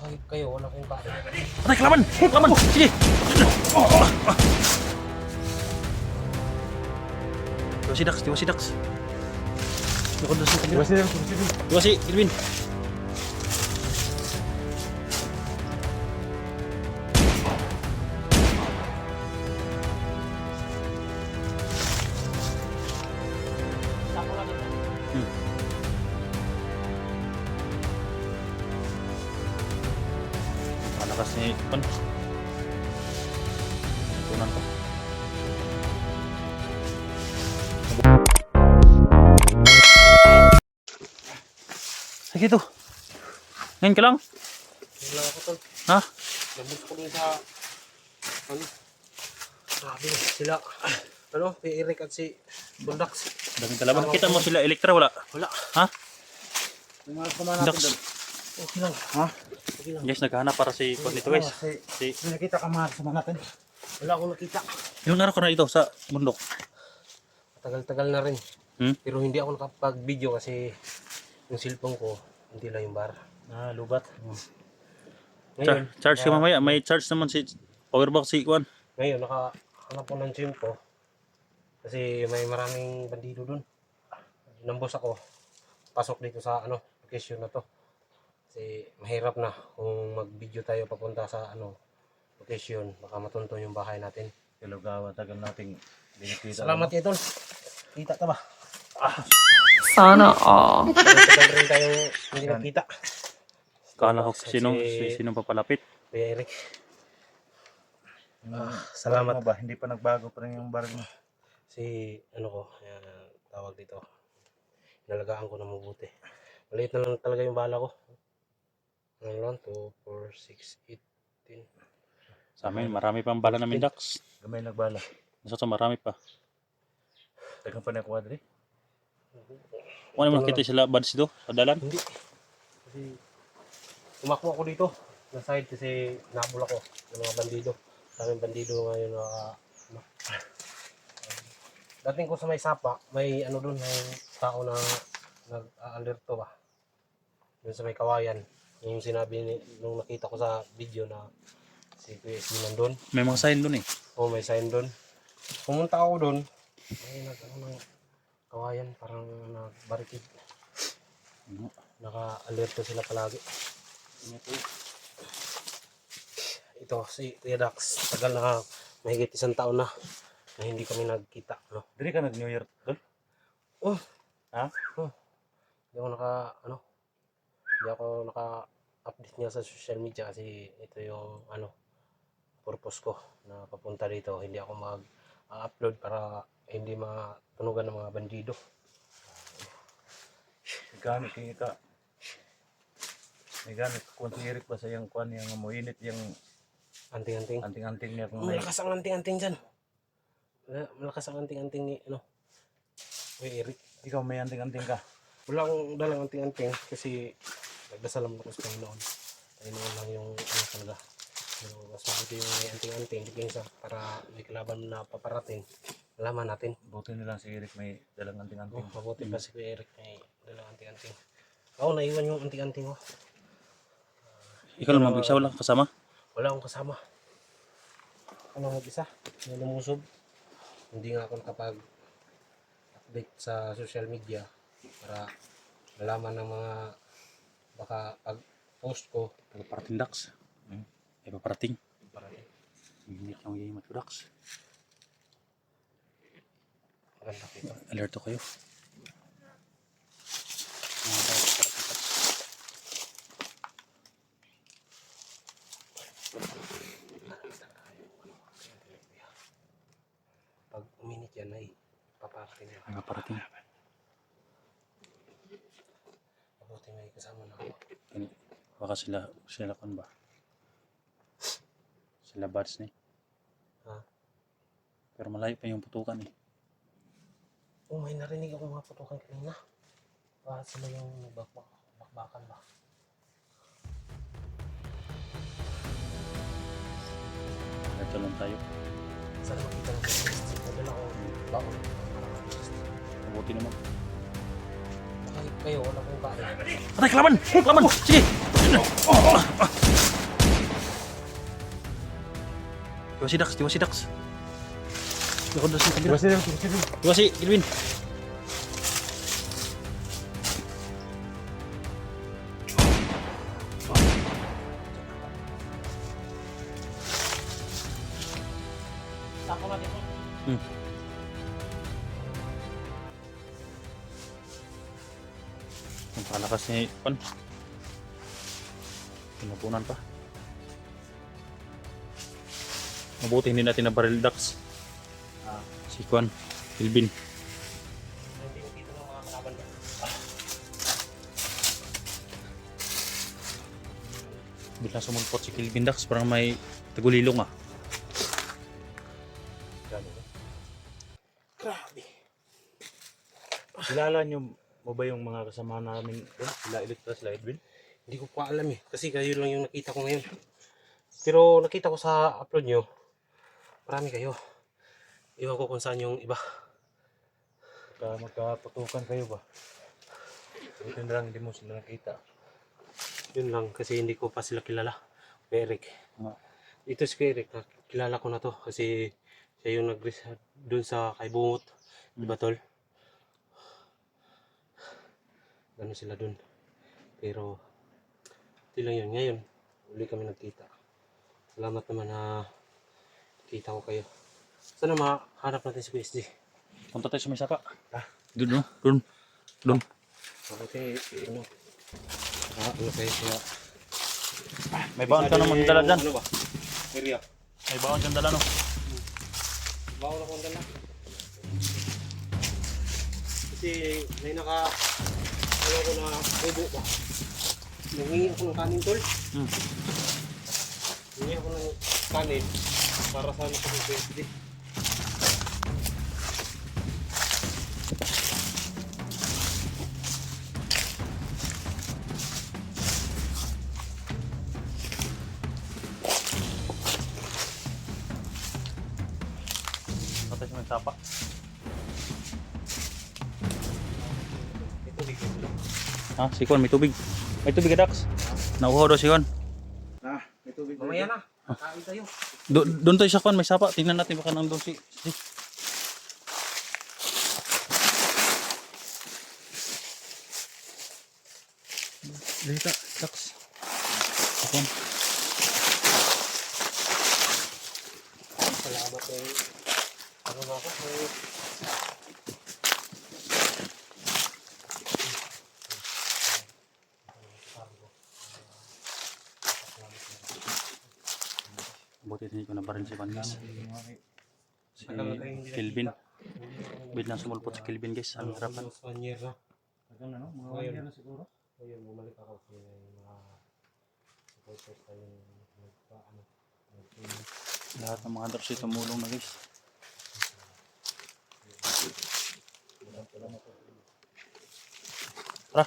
Kahit kayo, wala kong kain. Patay, kalaban! Kalaban! Sige! Diwa si Dax, diwa si Dax. Diwa ko doon sa kanila. Diwa si Irwin. Malakas ni Pan. Tunan ko. Sige to. Ngayon ka lang? Wala ako tol. Ha? Nabot ko dun sa... Ano? Grabe sila. Ano? Si Eric at si Bundax. Daming kalaban. Kita mo sila Elektra wala? Wala. Ha? Yung mga kumain natin Dax. doon. Okay lang. Ha? Okay lang. Guys, naghahanap para si Juanito guys. Si... Nakita ka mga kasama natin. Wala akong nakita. Ilang araw ka na dito sa bundok? Tagal-tagal na rin. Pero Pero hindi ako nakapag-video kasi yung cellphone ko, hindi lang yung bar. lubat. Ngayon, Charge ka mamaya. May charge naman si powerbank si Juan. ngayon nakahanap ko ng gym ko. Kasi may maraming bandido dun. Nambos ako. Pasok dito sa location na to. Kasi mahirap na kung mag-video tayo papunta sa location. Baka matunto yung bahay natin. Kilugawa, tagal nating binikita. Salamat kayo tol. Kita ka ba? Sana all. Tagal rin tayo hindi nakita. Kala ko sinong papalapit. Kuya Eric. Salamat. Ba? Hindi pa nagbago pa rin yung baril mo. Si tawag dito. Nalagaan ko na mabuti. Maliit na lang talaga yung bala ko. Ano lang? 2, 4, 6, 8, 10. Sa amin, marami pang bala namin Dax. Gamay nagbala. Nasa to, marami pa. Tagang pa na kwadri. Ano mo nakita sila bads do sa dalan? Hindi. Kasi umakbo ako dito. Na side kasi nabul ako ng mga bandido. Daming bandido ngayon na dating ko sa may sapa, may doon, may tao na nag-alerto ba. Yun sa may kawayan. Yung sinabi nung nakita ko sa video na si PSG nandun. May mga sign doon eh. O may sign doon. Pumunta ako doon. Ay ng kawayan, parang nag-barricade. Naka-alerto sila palagi. Ito si Kuya Dax, tagal na mahigit 1 taon na hindi kami nagkita. Dili ka nag-New Year doon? Oh. Ha? Oh. Hindi ako naka-update niya sa social media kasi ito yung purpose ko na papunta dito. Hindi ako mag-upload para hindi matunugan ng mga bandido. Gamit yung ika. May gamit kung si Eric ba sa yung kwan yung muinit yung Anting-anting. anting-anting niya kung may... Malakas ang anting-anting dyan. Malakas ang anting-anting ni Kuya Eric. Ikaw may anting-anting ka. Wala akong dalang anting-anting kasi nagdasal naman ako sa Panginoon. Panginoon lang yung talaga. Pero mas mabuti yung may anting-anting. Hindi para may kalaban na paparating. Alaman natin. Buti nilang si Eric may dalang anting-anting. Mabuti pa si Kuya Eric may dalang anting-anting. Ako naiwan yung anting-anting ko. Ikaw lang mag-isa, wala kang kasama? Wala akong kasama. Ako mag-isa. May lumusob. Hindi nga ako nakapag-update sa social media para malaman ng mga baka pag-post ko. Paparating Dax. Ay paparating. Para Minit yung game at Dax. maganda ko ito. Alerto kayo. Pag uminit yan ay paparating yan. Ay paparating. Mabuti may kasama na ako. Baka sila kan ba? Sila bads ni. Ha? Pero malayo pa yung putukan eh. Oh, may narinig ako mga putukan kanina. Baka sila yung nagbakbakan ba? Alerto lang tayo. Sana makita ng pag-test. Padala ko baon. Mabuti naman. Kahit kayo, wala kong kain. Patay, kalaban! Kalaban! Sige! Tiwa si Dax. Likod doon sa kabila. Tiwa si Kelvin. Tako natin po. Ang palakas ni Kwan. Pinapunan pa. Mabuti hindi natin na barrel Dax. Si Kwan, Kelvin. Hindi ko dito ng mga kalaban niya. Biglang sumulpot si Kelvin Dax. Parang may tagulilong ah. Grabe. Kilala nyo mo ba yung mga kasama namin doon? Sila Electra, sila Edwin? Hindi ko pa alam eh. Kasi kayo lang yung nakita ko ngayon. Pero nakita ko sa upload nyo, marami kayo. Iwan ko kung saan yung iba. Magkaputukan kayo ba? Ito na lang, hindi mo sila nakita. Yun lang, kasi hindi ko pa sila kilala. Kay Eric. Nga. Ito si kay Eric, kilala ko na to. Kasi siya yung nag-research dun sa kay Bungot. Diba tol? Gano'n sila dun. Pero, ito lang yun. Ngayon, uli kami nagkita. Salamat naman na kita ko kayo. Sana mahanap natin si PSD. Punta tayo sa may sapa. Doon, no? Doon. Okay, ano? Ano kayo siya? May baon ka naman dala dyan. Ano ba? Area. May baon dyan dala, no? Bawal akong dala. Kasi may ano ko na tubo ba? Nangingi ako ng kanin tol. Nangingi ako ng kanin para sa ano ko ng PSD. Punta tayo sa may sapa. Ito bigyan ko lang. Ha? Si Kwan, may tubig. May tubig ka, Dax. Nauhaw daw si Kwan. May tubig. Mamaya na. Kain tayo. Doon tayo sa Kwan, may sapa. Tingnan natin baka nandun si... Dito, Dax. Sa Kwan. Salamat kayo. Ano ba ako? Buti hindi ko na baril si Kwan, guys. Si Kelvin. Biglang sumulpot si Kelvin, guys. Ang harapan. 1 year na. Mga 1 year na siguro. Ngayon, bumalik ako sa mga supporters tayo ano. Lahat ng mga dress tumulong na, guys. Tara.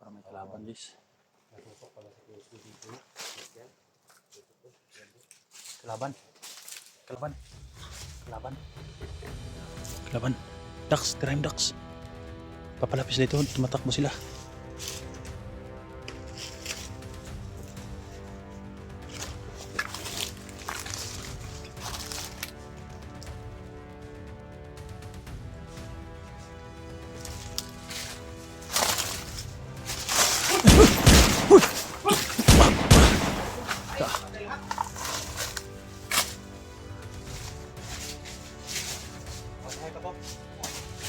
Para may kalaban, guys. Kalaban. Kalaban. Kalaban. Kalaban. Dax, tirahin Dax. Papalapis dito, tumatakbo sila.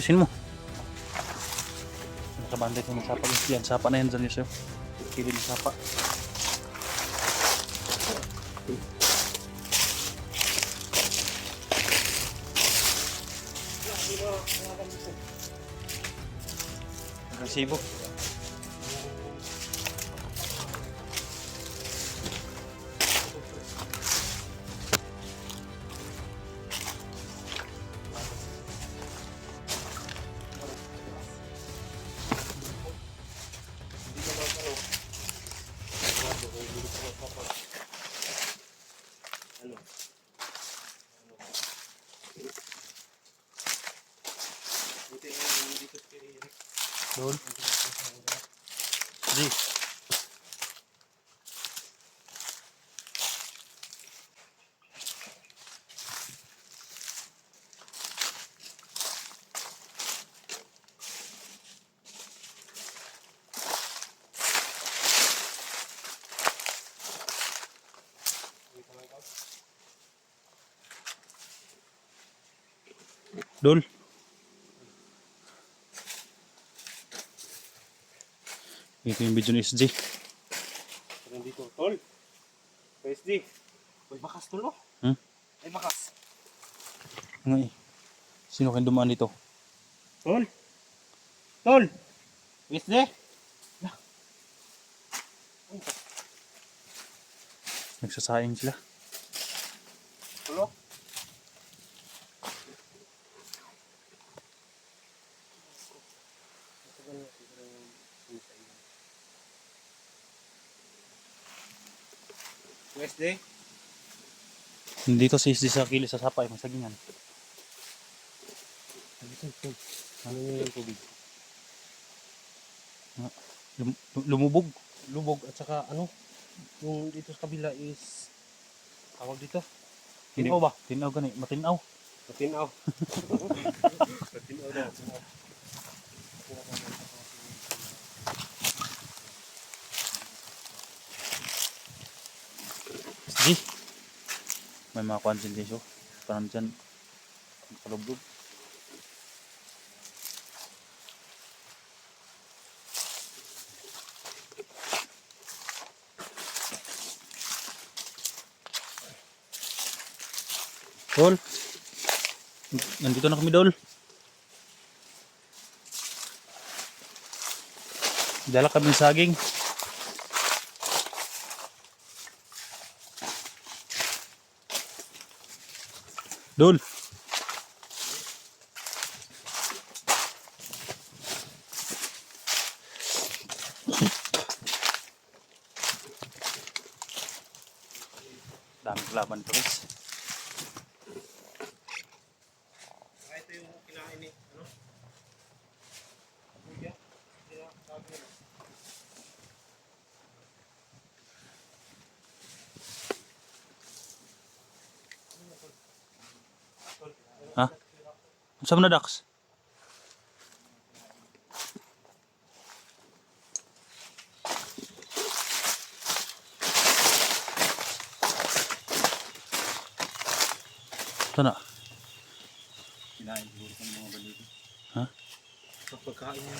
Tusin mo. Nakabantay ko ng sapa. Yan, sapa na yan dyan yun. Kilid yung sapa. Agresibo. Dol. Di. Dol. Ito yung video ni SJ. Nandito, tol. PSD. Uy, bakas tol oh. Hmm? Ay, bakas. Ngay. Sino kayong dumaan dito? Tol. Tol. PSD. Nagsasaing sila. Tol oh. PSD. Dito si SJ sa kilis sa sapa, yung sagingan. Ano yung tubig? Lumubog. Lubog at saka ano? Yung dito sa kabila is tawag dito. Tinaw ba? Tinaw gani, matinaw. Patinaw. Patinaw daw. SJ. May mga kwansin din siya. Parang dyan. Kalubog. Dol. Nandito na kami, Dol. Dala kami ng saging. Dol. Daming laban ito, guys. Ito yung kinain ni ano? Kuya. Kaya sabi na. Ha? Saan mo na, Dax? Ito na. Kinain siguro ng mga balito. Ha? Sa pagkain niya.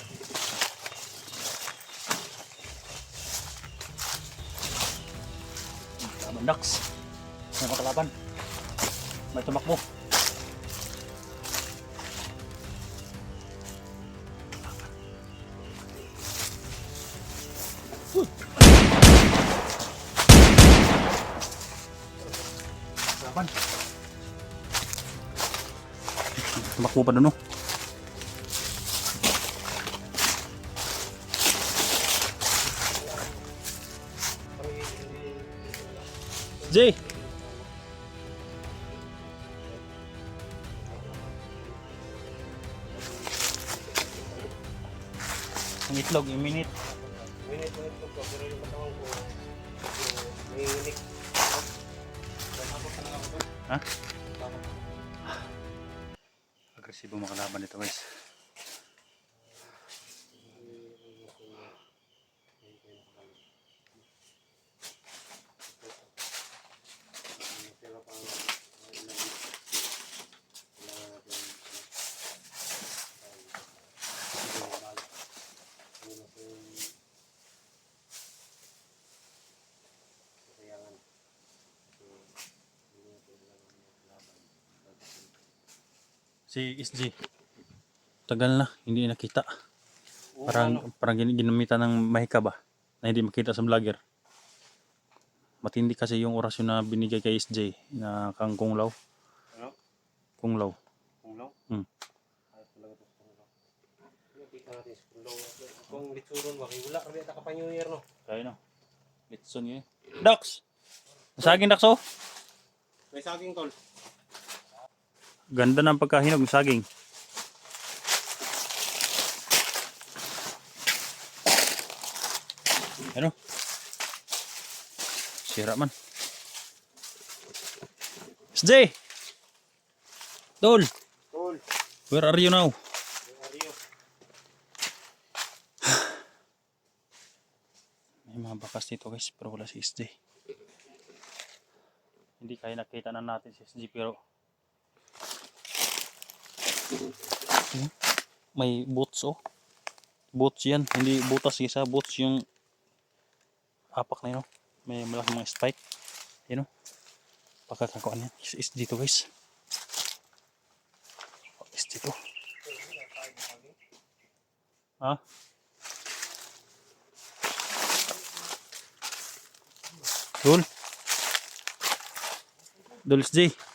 Laban, Dax. May makalaban. May tumakbo. Laban. Tumakbo pa doon, no? Jay! Ang itlog, i-minute. Minit ko pero yung katawan ko may unik. Ha? Agresibo makalaban ito, guys. Si SG. Tagal na, hindi nakita. Parang ginamitan ng mahika ba? Na hindi makita sa vlogger. Matindi kasi yung orasyon na binigay kay SJ na kang kunglaw. Ano? Kunglaw. Kunglaw? Hmm. Ay, talaga ito kunglaw. Nakita natin sa kunglaw. Kung litsuron ba, wala kami ata ka pa New Year, no? Kaya na. Litson yun. Dax! Saging, Dax, oh! May saging, tol. Ganda ng pagkahinog ng saging. Ano? Sira man. SJ! Dol! Tol, Where are you now? May mga bakas dito guys, pero wala si SJ. Hindi kaya nakita na natin si SJ pero may boots oh. Boots yan, hindi butas isa, boots yung apak na yun oh. May malaking mga spike. Yun oh. Pagkakakuan yan. SJ to guys. SJ to. Ha? Dol. Dol SJ.